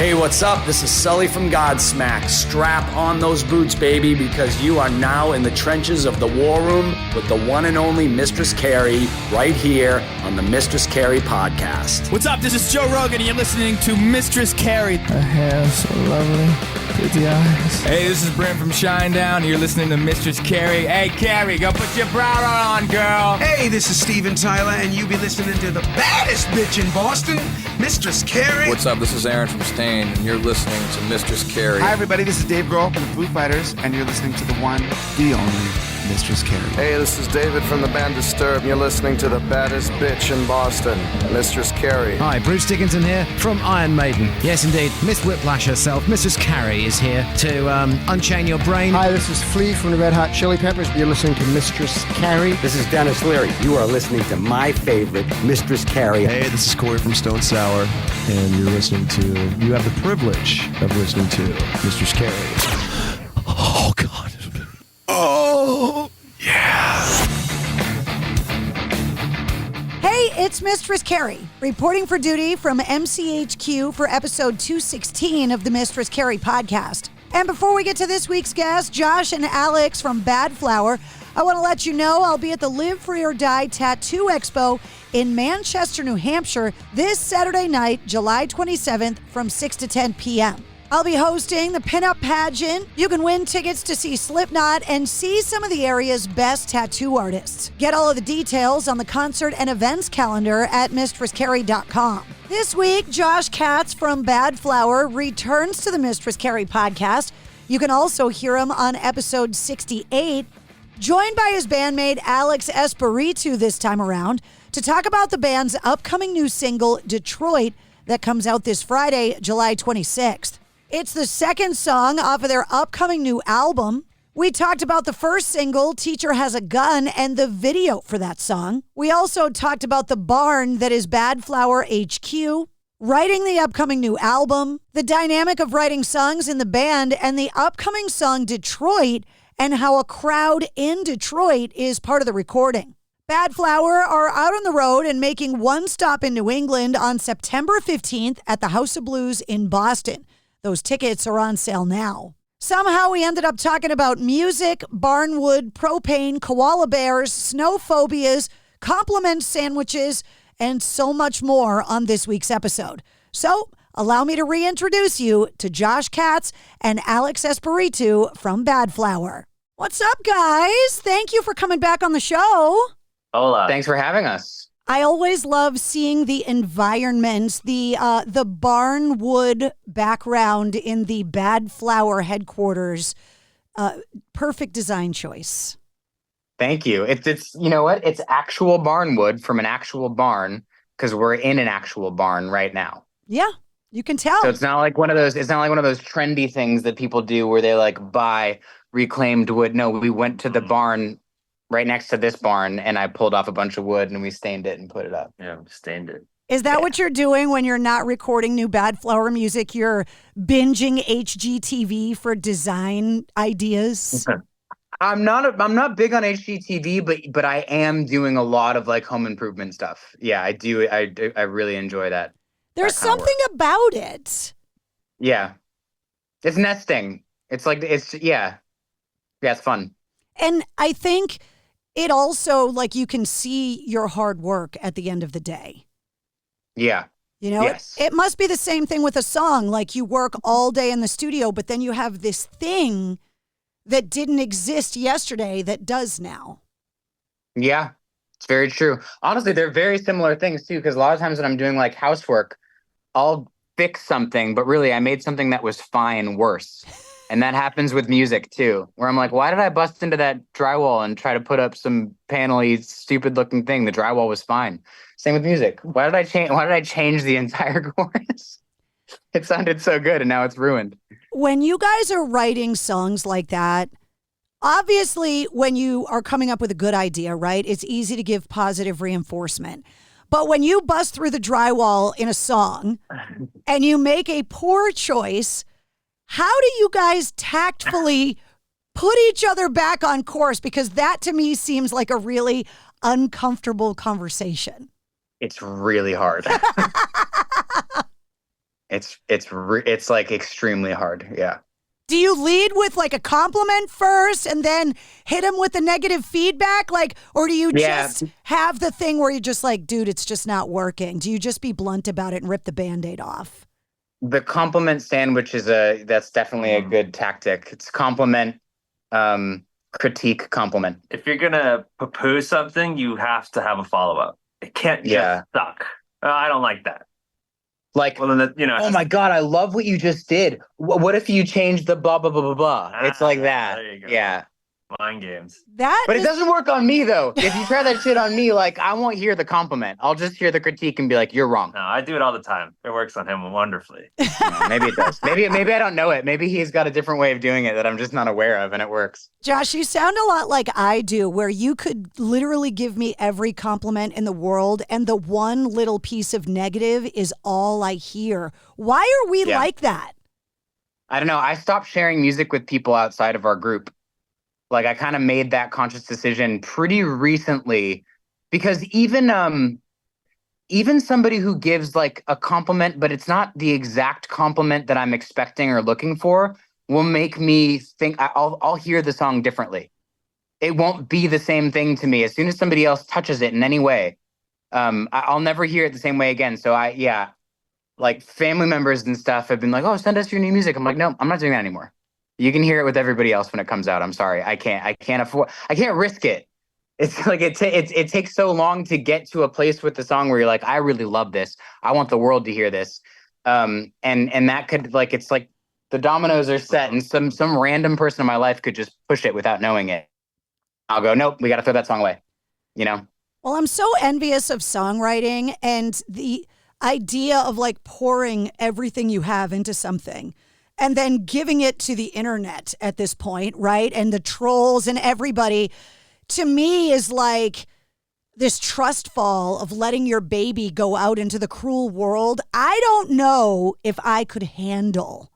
Hey, what's up? This is Sully from Godsmack. Strap on those boots, baby, because you are now in the trenches of the war room with the one and only Mistress Carrie right here on the Mistress Carrie podcast. What's up? This is Joe Rogan, and you're listening to Mistress Carrie. Her hair so lovely. Pretty eyes. Hey, this is Brent from Shinedown, and you're listening to Mistress Carrie. Hey, Carrie, go put your bra on, girl. Hey, this is Steven Tyler, and you be listening to the baddest bitch in Boston, Mistress Carrie. What's up? This is Aaron from Stain, and you're listening to Mistress Carrie. Hi, everybody. This is Dave Grohl from the Foo Fighters, and you're listening to the one, the only Mistress Carrie. Hey, this is David from the band Disturbed, and you're listening to the baddest bitch in Boston, Mistress Carrie. Hi, Bruce Dickinson here from Iron Maiden. Yes, indeed, Miss Whiplash herself, Mistress Carrie, is here to unchain your brain. Hi, this is Flea from the Red Hot Chili Peppers. You're listening to Mistress Carrie. This is Dennis Leary. You are listening to my favorite, Mistress Carrie. Hey, this is Corey from Stone Sour, and you have the privilege of listening to Mistress Carrie. Oh, God. Oh, yeah. Hey, it's Mistress Carrie, reporting for duty from MCHQ for episode 216 of the Mistress Carrie podcast. And before we get to this week's guests, Josh and Alex from Badflower, I want to let you know I'll be at the Live Free or Die Tattoo Expo in Manchester, New Hampshire this Saturday night, July 27th from 6 to 10 p.m. I'll be hosting the pinup pageant. You can win tickets to see Slipknot and see some of the area's best tattoo artists. Get all of the details on the concert and events calendar at mistresscarrie.com. This week, Josh Katz from Badflower returns to the Mistress Carrie podcast. You can also hear him on episode 68, joined by his bandmate Alex Espiritu this time around to talk about the band's upcoming new single, Detroit, that comes out this Friday, July 26th. It's the second song off of their upcoming new album. We talked about the first single, Teacher Has a Gun, and the video for that song. We also talked about the barn that is Badflower HQ, writing the upcoming new album, the dynamic of writing songs in the band, and the upcoming song Detroit, and how a crowd in Detroit is part of the recording. Badflower are out on the road and making one stop in New England on September 15th at the House of Blues in Boston. Those tickets are on sale now. Somehow we ended up talking about music, barnwood, propane, koala bears, snow phobias, compliment sandwiches, and so much more on this week's episode. So allow me to reintroduce you to Josh Katz and Alex Espiritu from Badflower. What's up, guys? Thank you for coming back on the show. Hola. Thanks for having us. I always love seeing the environments, the barnwood background in the Badflower headquarters. Perfect design choice. Thank you. It's you know what? It's actual barnwood from an actual barn because we're in an actual barn right now. Yeah, you can tell. So it's not like one of those. It's not like one of those trendy things that people do where they like buy reclaimed wood. No, we went to the barn right next to this barn, and I pulled off a bunch of wood, and we stained it and put it up. Yeah, stained it. Is that what you're doing when you're not recording new Badflower music? You're binging HGTV for design ideas? I'm not big on HGTV, but I am doing a lot of like home improvement stuff. Yeah, I do. I really enjoy that. There's something about it. Yeah. It's nesting. It's like, yeah, it's fun. And I think it also, like, you can see your hard work at the end of the day. Yeah. You know, yes. It must be the same thing with a song. Like, you work all day in the studio, but then you have this thing that didn't exist yesterday that does now. Yeah, it's very true. Honestly, they're very similar things, too, because a lot of times when I'm doing, like, housework, I'll fix something, but really I made something that was fine worse. And that happens with music, too, where I'm like, why did I bust into that drywall and try to put up some panel-y, stupid-looking thing? The drywall was fine. Same with music. Why did I change the entire chorus? It sounded so good, and now it's ruined. When you guys are writing songs like that, obviously, when you are coming up with a good idea, right, it's easy to give positive reinforcement. But when you bust through the drywall in a song and you make a poor choice, how do you guys tactfully put each other back on course? Because that to me seems like a really uncomfortable conversation. It's really hard. It's like extremely hard. Yeah. Do you lead with like a compliment first and then hit him with the negative feedback? Like, or do you just have the thing where you're just like, dude, it's just not working? Do you just be blunt about it and rip the Band-Aid off? The compliment sandwich that's definitely a good tactic. It's compliment, critique, compliment. If you're going to poo-poo something, you have to have a follow-up. It can't just suck. I don't like that. Like, well, then, oh my God, I love what you just did. What if you change the blah, blah, blah, blah, blah? It's like that. There you go. Yeah. Mind games. But it doesn't work on me, though. If you try that shit on me, like, I won't hear the compliment. I'll just hear the critique and be like, you're wrong. No, I do it all the time. It works on him wonderfully. Maybe it does. Maybe I don't know it. Maybe he's got a different way of doing it that I'm just not aware of, and it works. Josh, you sound a lot like I do, where you could literally give me every compliment in the world, and the one little piece of negative is all I hear. Why are we like that? I don't know. I stopped sharing music with people outside of our group. Like, I kind of made that conscious decision pretty recently, because even somebody who gives like a compliment, but it's not the exact compliment that I'm expecting or looking for, will make me think I'll hear the song differently. It won't be the same thing to me. As soon as somebody else touches it in any way, I'll never hear it the same way again. So like family members and stuff have been like, oh, send us your new music. I'm like, no, I'm not doing that anymore. You can hear it with everybody else when it comes out. I'm sorry. I can't risk it. It's like it takes so long to get to a place with the song where you're like, I really love this. I want the world to hear this. And that could, like, it's like the dominoes are set and some random person in my life could just push it without knowing it. I'll go, nope, we got to throw that song away. You know? Well, I'm so envious of songwriting and the idea of like pouring everything you have into something and then giving it to the internet at this point, right? And the trolls and everybody, to me, is like this trust fall of letting your baby go out into the cruel world. I don't know if I could handle.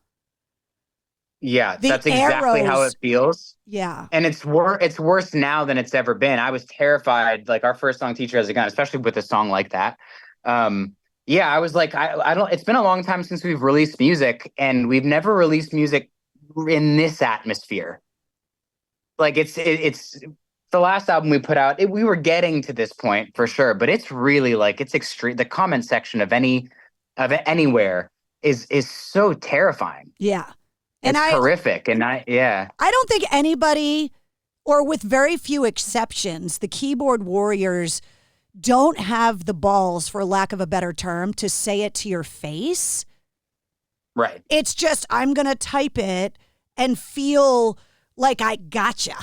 Yeah, that's exactly how it feels. Yeah. And it's worse now than it's ever been. I was terrified, like our first song, Teacher Has a Gun, especially with a song like that. Yeah, I was like, I don't, it's been a long time since we've released music, and we've never released music in this atmosphere. Like it's the last album we put out, we were getting to this point for sure, but it's really like, it's extreme. The comment section of anywhere is so terrifying. Yeah. And it's horrific. And I don't think anybody, or with very few exceptions, the keyboard warriors don't have the balls, for lack of a better term, to say it to your face. Right. It's just, I'm going to type it and feel like I gotcha.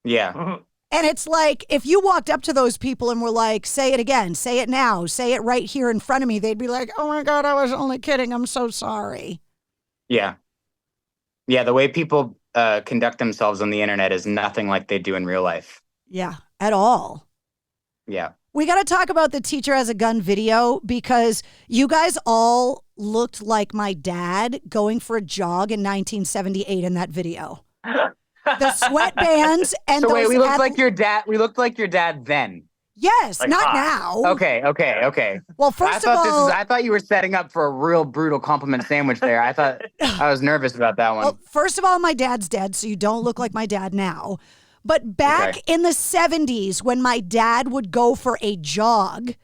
Yeah. And it's like, if you walked up to those people and were like, say it again, say it now, say it right here in front of me, they'd be like, oh my God, I was only kidding. I'm so sorry. Yeah. Yeah, the way people conduct themselves on the internet is nothing like they do in real life. Yeah, at all. Yeah. We got to talk about the Teacher Has a Gun video, because you guys all looked like my dad going for a jog in 1978 in that video. The sweatbands and so wait, those we looked like your dad. We looked like your dad then. Yes, like not hot. now. Okay. Well, first of all, I thought you were setting up for a real brutal compliment sandwich there. I was nervous about that one. Well, first of all, my dad's dead, so you don't look like my dad now. But back in the 70s, when my dad would go for a jog,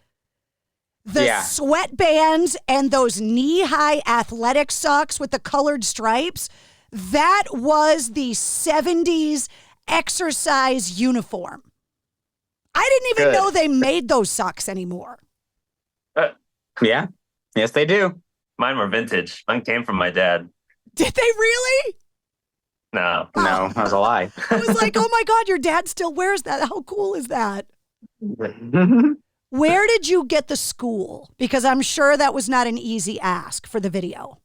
the sweatbands and those knee-high athletic socks with the colored stripes, that was the 70s exercise uniform. I didn't even know they made those socks anymore. Yeah. Yes, they do. Mine were vintage. Mine came from my dad. Did they really? No, that was a lie. I was like, oh my God, your dad still wears that. How cool is that? Where did you get the school? Because I'm sure that was not an easy ask for the video.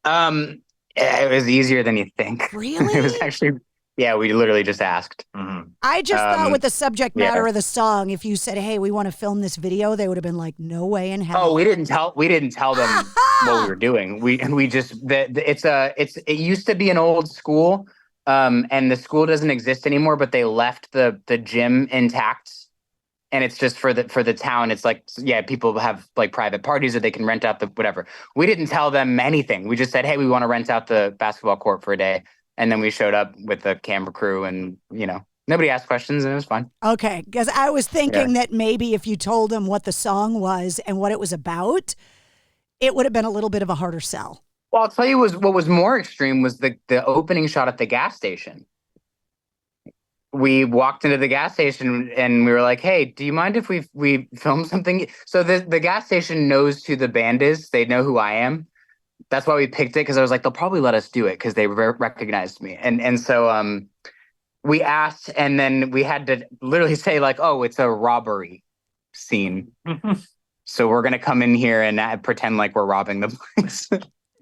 It was easier than you think. Really? It was actually, we literally just asked. Mm-hmm. I just thought with the subject matter of the song, if you said, hey, we want to film this video, they would have been like, no way in hell. Oh, we didn't tell them what we were doing. We just, it used to be an old school, and the school doesn't exist anymore, but they left the gym intact. and it's just for the town. It's like, yeah, people have like private parties, or they can rent out the whatever. We didn't tell them anything. We just said, hey, we want to rent out the basketball court for a day. And then we showed up with the camera crew, and, nobody asked questions, and it was fun. Okay, because I was thinking that maybe if you told them what the song was and what it was about, it would have been a little bit of a harder sell. Well, I'll tell you what was more extreme was the opening shot at the gas station. We walked into the gas station and we were like, hey, do you mind if we film something? So the gas station knows who the band is. They know who I am. That's why we picked it, because I was like, they'll probably let us do it because they recognized me. And so we asked, and then we had to literally say like, oh, it's a robbery scene. So we're going to come in here and pretend like we're robbing the place.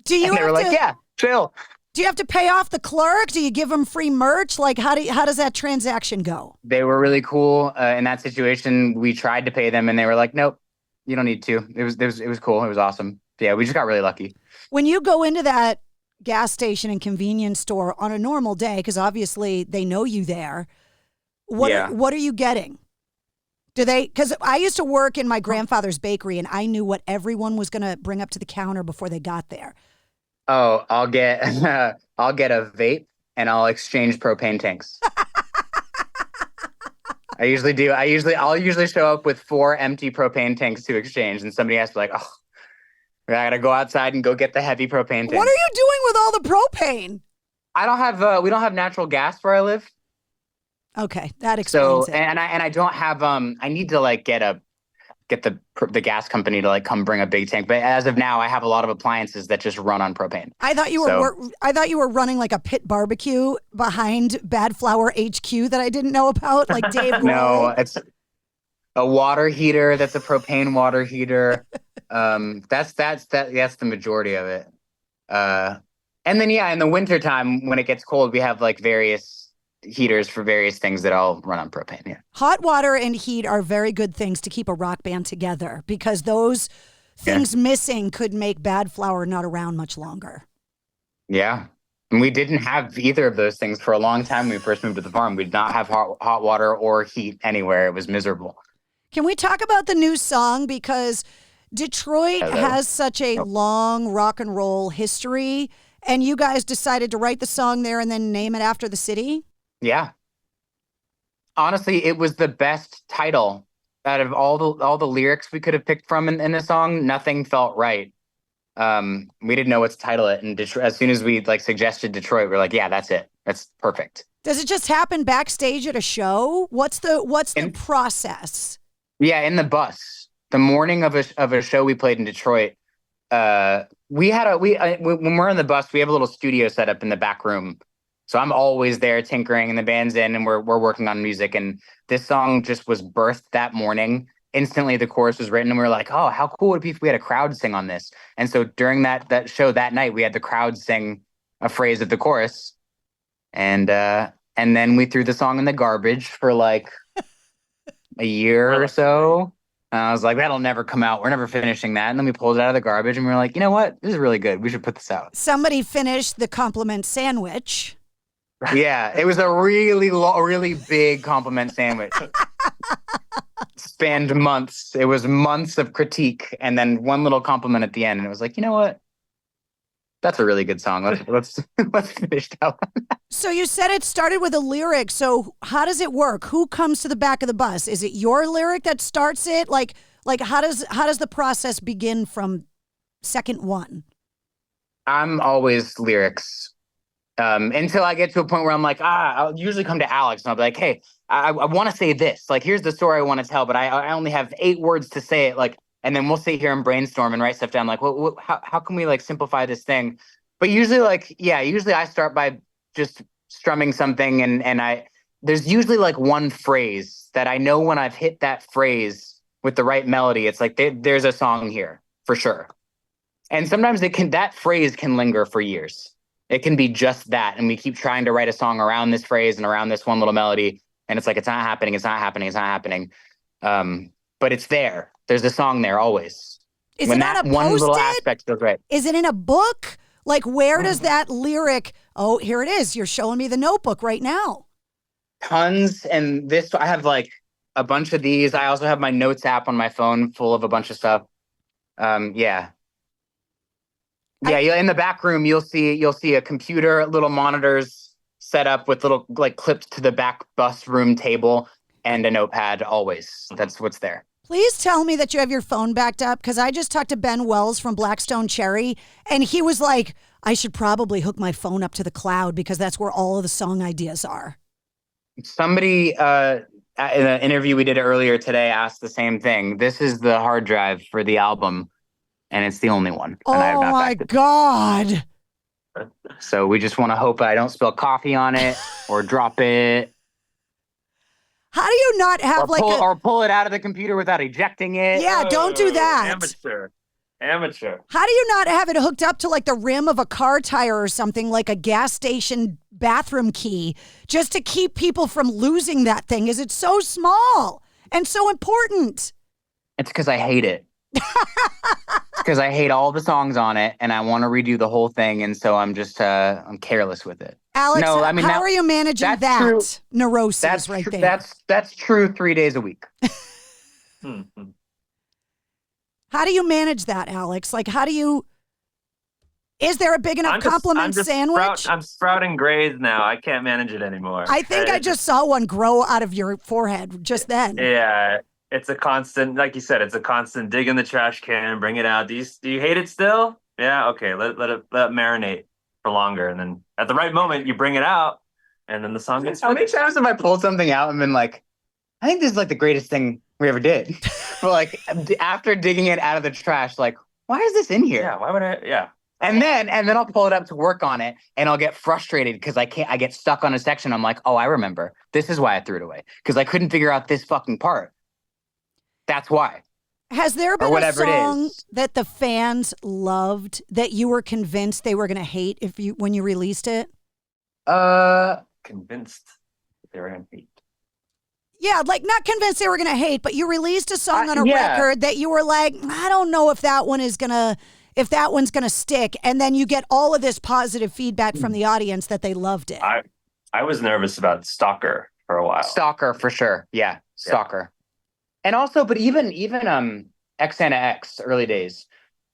Do you? And they were like, yeah, chill. Do you have to pay off the clerk? Do you give them free merch? Like, how does that transaction go? They were really cool in that situation. We tried to pay them, and they were like, nope, you don't need to. It was cool. It was awesome. Yeah, we just got really lucky. When you go into that gas station and convenience store on a normal day, because obviously they know you there, what are you getting? Because I used to work in my grandfather's bakery, and I knew what everyone was going to bring up to the counter before they got there. Oh, I'll get a vape, and I'll exchange propane tanks. I usually do. I'll usually show up with 4 empty propane tanks to exchange, and somebody has to be like, oh, I gotta go outside and go get the heavy propane tank. What are you doing with all the propane? I don't have. We don't have natural gas where I live. Okay, that explains it. And I don't have. I need to like get the gas company to like come bring a big tank. But as of now, I have a lot of appliances that just run on propane. I thought you were running like a pit barbecue behind Badflower HQ that I didn't know about, like Dave. No, it's a water heater. That's a propane water heater. That's the majority of it. And then in the wintertime when it gets cold, we have like various heaters for various things that all run on propane. Yeah. Hot water and heat are very good things to keep a rock band together, because those things missing could make Badflower not around much longer. Yeah. And we didn't have either of those things for a long time when we first moved to the farm. We did not have hot water or heat anywhere. It was miserable. Can we talk about the new song? Because Detroit has such a long rock and roll history, and you guys decided to write the song there and then name it after the city? Yeah. Honestly, it was the best title out of all the lyrics we could have picked from in the song. Nothing felt right. We didn't know what to title it, and as soon as we like suggested Detroit, we're like, yeah, that's it. That's perfect. Does it just happen backstage at a show? What's the process? Yeah, in the bus, the morning of a show we played in Detroit. When we're in the bus, we have a little studio set up in the back room. So I'm always there tinkering, and the band's in, and we're working on music. And this song just was birthed that morning. Instantly, the chorus was written, and we were like, "Oh, how cool would it be if we had a crowd sing on this?" And so during that show that night, we had the crowd sing a phrase of the chorus, and then we threw the song in the garbage for like a year or so. And I was like, "That'll never come out. We're never finishing that." And then we pulled it out of the garbage, and we were like, "You know what? This is really good. We should put this out." Somebody finished the compliment sandwich. Yeah, it was a really big compliment sandwich. Spanned months. It was months of critique, and then one little compliment at the end, and it was like, you know what? That's a really good song. Let's finish that one. So you said it started with a lyric. So how does it work? Who comes to the back of the bus? Is it your lyric that starts it? Like how does the process begin from second one? I'm always lyrics. Until I get to a point where I'm like, I'll usually come to Alex and I'll be like, hey, I want to say this. Like, here's the story I want to tell, but I only have 8 words to say it. Like, and then we'll sit here and brainstorm and write stuff down. Like, how can we like simplify this thing? But usually I start by just strumming something, and there's usually like one phrase that I know when I've hit that phrase with the right melody, it's like there's a song here for sure. And sometimes that phrase can linger for years. It can be just that. And we keep trying to write a song around this phrase and around this one little melody. And it's like, it's not happening. It's not happening. It's not happening. But it's there. There's a song there always. Is it on a one Post-it? Little aspect feels right. Is it in a book? Like, where does that lyric? Oh, here it is. You're showing me the notebook right now. Tons. And I have like a bunch of these. I also have my notes app on my phone full of a bunch of stuff. Yeah. In the back room, you'll see a computer, little monitors set up with little like clipped to the back bus room table and a notepad always. That's what's there. Please tell me that you have your phone backed up, because I just talked to Ben Wells from Blackstone Cherry, and he was like, I should probably hook my phone up to the cloud because that's where all of the song ideas are. Somebody in an interview we did earlier today asked the same thing. This is the hard drive for the album, and it's the only one. Oh my God. So we just want to hope I don't spill coffee on it or drop it. How do you not have or pull it out of the computer without ejecting it? Yeah, don't do that. Amateur. How do you not have it hooked up to like the rim of a car tire or something, like a gas station bathroom key, just to keep people from losing that thing? Is it so small and so important? It's because I hate it. It's because I hate all the songs on it, and I want to redo the whole thing, and so I'm just I'm careless with it. Alex, how are you managing that true. Neurosis That's right there? That's true 3 days a week. How do you manage that, Alex? Like, is there a big enough compliment sandwich? I'm sprouting grays now. I can't manage it anymore. I think I just saw one grow out of your forehead just then. Yeah. It's a constant, like you said, it's a constant dig in the trash can, bring it out. Do you hate it still? Yeah, okay, let it marinate for longer. And then at the right moment, you bring it out, and then the song gets How many times have I pulled something out and been like, I think this is like the greatest thing we ever did. But like after digging it out of the trash, like, why is this in here? Yeah, why would I? Yeah. And then I'll pull it up to work on it, and I'll get frustrated because I get stuck on a section. I'm like, oh, I remember. This is why I threw it away, because I couldn't figure out this fucking part. That's why. Has there been a song that the fans loved that you were convinced they were going to hate when you released it? Convinced they were going to hate. Yeah, like not convinced they were going to hate, but you released a song on a record that you were like, I don't know if that one's going to stick, and then you get all of this positive feedback from the audience that they loved it. I was nervous about Stalker for a while. Stalker for sure. Yeah, Stalker. Yeah. And also, but even XNA X early days,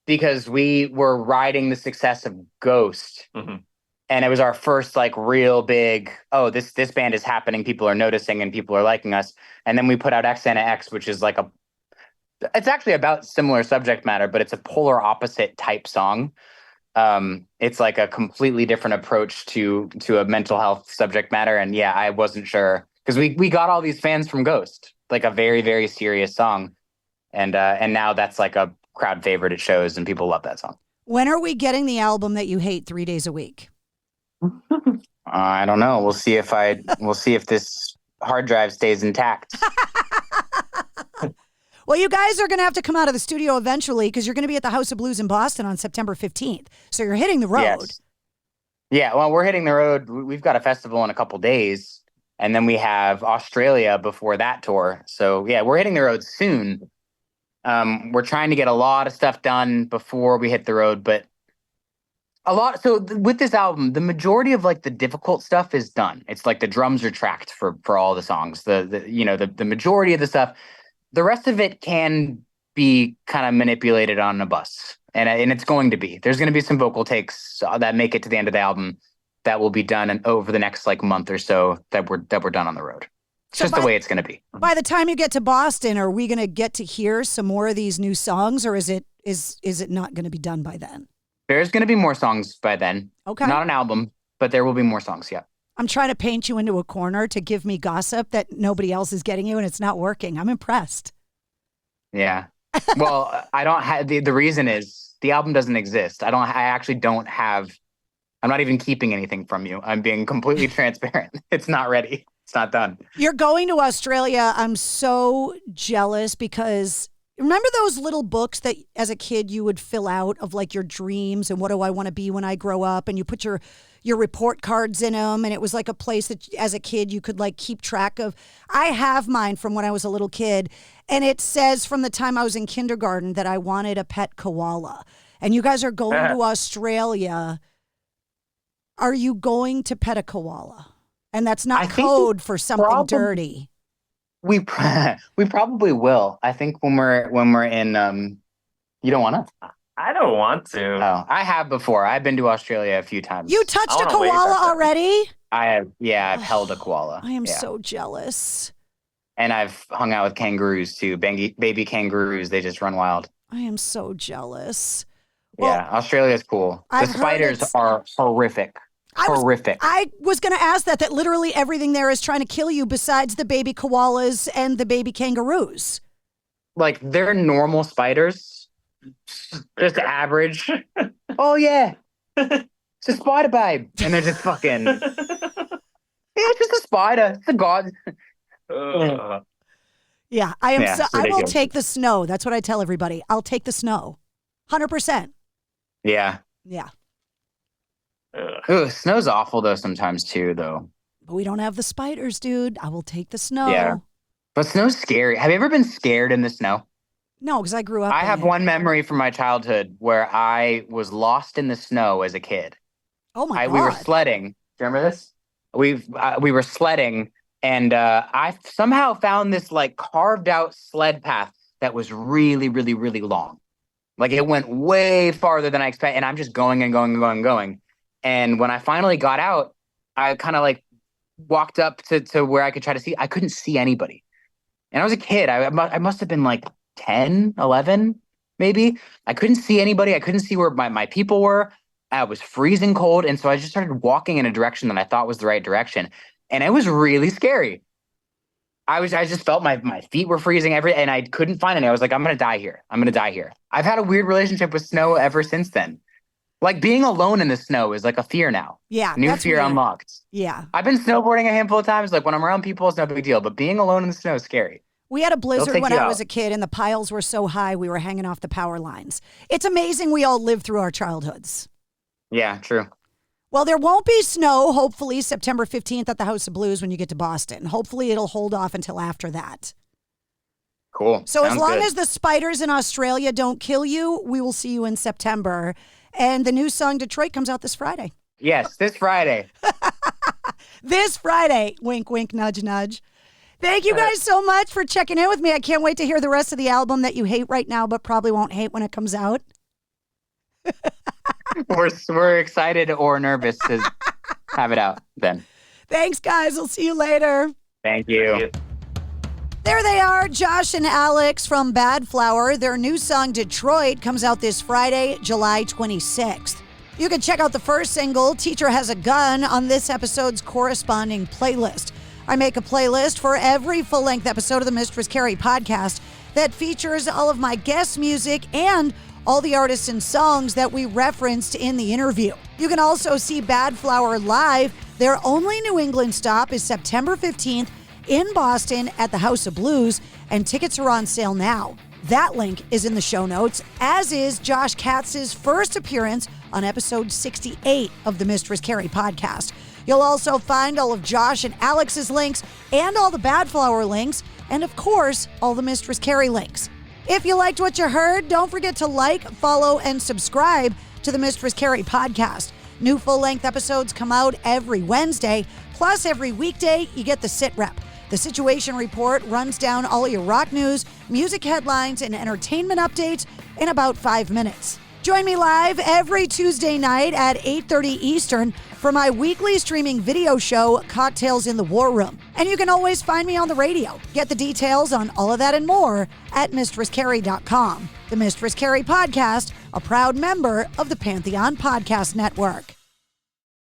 because we were riding the success of Ghost, and it was our first like real big, this band is happening, people are noticing and people are liking us. And then we put out XNA X, which is like it's actually about similar subject matter, but it's a polar opposite type song. It's like a completely different approach to a mental health subject matter. And yeah, I wasn't sure, because we got all these fans from Ghost, like a very, very serious song. And now that's like a crowd favorite at shows, and people love that song. When are we getting the album that you hate 3 days a week? I don't know. We'll see if this hard drive stays intact. Well, you guys are going to have to come out of the studio eventually, because you're going to be at the House of Blues in Boston on September 15th. So you're hitting the road. Yes. Yeah, well, we're hitting the road. We've got a festival in a couple days, and then we have Australia before that tour. So yeah, we're hitting the road soon. We're trying to get a lot of stuff done before we hit the road, but with this album, the majority of like the difficult stuff is done. It's like the drums are tracked for all the songs. The majority of the stuff, the rest of it can be kind of manipulated on a bus, and it's going to be. There's going to be some vocal takes that make it to the end of the album that will be done over the next like month or so that we're done on the road. It's just the way it's going to be. By the time you get to Boston, are we going to get to hear some more of these new songs, or is it not going to be done by then? There's going to be more songs by then. Okay. Not an album, but there will be more songs, yeah. I'm trying to paint you into a corner to give me gossip that nobody else is getting you, and it's not working. I'm impressed. Yeah. Well, I don't have the reason is the album doesn't exist. I'm not even keeping anything from you. I'm being completely transparent. It's not ready. It's not done. You're going to Australia. I'm so jealous, because remember those little books that as a kid you would fill out of like your dreams and what do I want to be when I grow up, and you put your report cards in them, and it was like a place that as a kid you could like keep track of. I have mine from when I was a little kid, and it says from the time I was in kindergarten that I wanted a pet koala. And you guys are going to Australia. Are you going to pet a koala? And that's not code for something dirty. We probably will. I think when we're in you don't want to? I don't want to. Oh, I have before. I've been to Australia a few times. You touched a koala already? I have. Yeah, I've held a koala. I am so jealous. And I've hung out with kangaroos too. Baby kangaroos. They just run wild. I am so jealous. Yeah, Australia's cool. The spiders are horrific. Horrific. I was going to ask that literally everything there is trying to kill you besides the baby koalas and the baby kangaroos. Like, they're normal spiders. Just average. Oh, yeah. It's a spider, babe. And they're just fucking... Yeah, it's just a spider. It's a god. Yeah, I will take the snow. That's what I tell everybody. I'll take the snow. 100%. Yeah. Yeah. Ooh, snow's awful though sometimes too, though. But we don't have the spiders, dude. I will take the snow. Yeah. But snow's scary. Have you ever been scared in the snow? No, because I grew up. I have one memory from my childhood where I was lost in the snow as a kid. Oh my God. We were sledding. Do you remember this? We were sledding, and I somehow found this like carved out sled path that was really, really, really long. Like it went way farther than I expected, and I'm just going and going and going and going. And when I finally got out, I kind of like walked up to where I could try to see. I couldn't see anybody. And I was a kid. I must have been like 10, 11, maybe. I couldn't see anybody. I couldn't see where my people were. I was freezing cold. And so I just started walking in a direction that I thought was the right direction. And it was really scary. I just felt my feet were freezing and I couldn't find any. I was like, I'm going to die here. I'm going to die here. I've had a weird relationship with snow ever since then. Like being alone in the snow is like a fear now. Yeah. New fear unlocked. Yeah. I've been snowboarding a handful of times. Like when I'm around people, it's no big deal. But being alone in the snow is scary. We had a blizzard when I was a kid and the piles were so high we were hanging off the power lines. It's amazing we all lived through our childhoods. Yeah, true. Well, there won't be snow, hopefully, September 15th at the House of Blues when you get to Boston. Hopefully it'll hold off until after that. Cool. So as long as the spiders in Australia don't kill you, we will see you in September. And the new song Detroit comes out this Friday. Yes, this Friday. This Friday. Wink, wink, nudge, nudge. Thank you guys so much for checking in with me. I can't wait to hear the rest of the album that you hate right now, but probably won't hate when it comes out. We're excited or nervous to have it out then. Thanks, guys. We'll see you later. Thank you. There they are, Josh and Alex from Badflower. Their new song, Detroit, comes out this Friday, July 26th. You can check out the first single, Teacher Has a Gun, on this episode's corresponding playlist. I make a playlist for every full-length episode of the Mistress Carrie podcast that features all of my guest music and all the artists and songs that we referenced in the interview. You can also see Badflower live. Their only New England stop is September 15th in Boston at the House of Blues, and tickets are on sale now. That link is in the show notes, as is Josh Katz's first appearance on episode 68 of the Mistress Carrie podcast. You'll also find all of Josh and Alex's links and all the Badflower links, and of course, all the Mistress Carrie links. If you liked what you heard, don't forget to like, follow, and subscribe to the Mistress Carrie podcast. New full-length episodes come out every Wednesday, plus every weekday you get the sit rep. The Situation Report runs down all your rock news, music headlines, and entertainment updates in about 5 minutes. Join me live every Tuesday night at 8:30 Eastern for my weekly streaming video show, Cocktails in the War Room. And you can always find me on the radio. Get the details on all of that and more at MistressCarrie.com. The Mistress Carrie Podcast, a proud member of the Pantheon Podcast Network.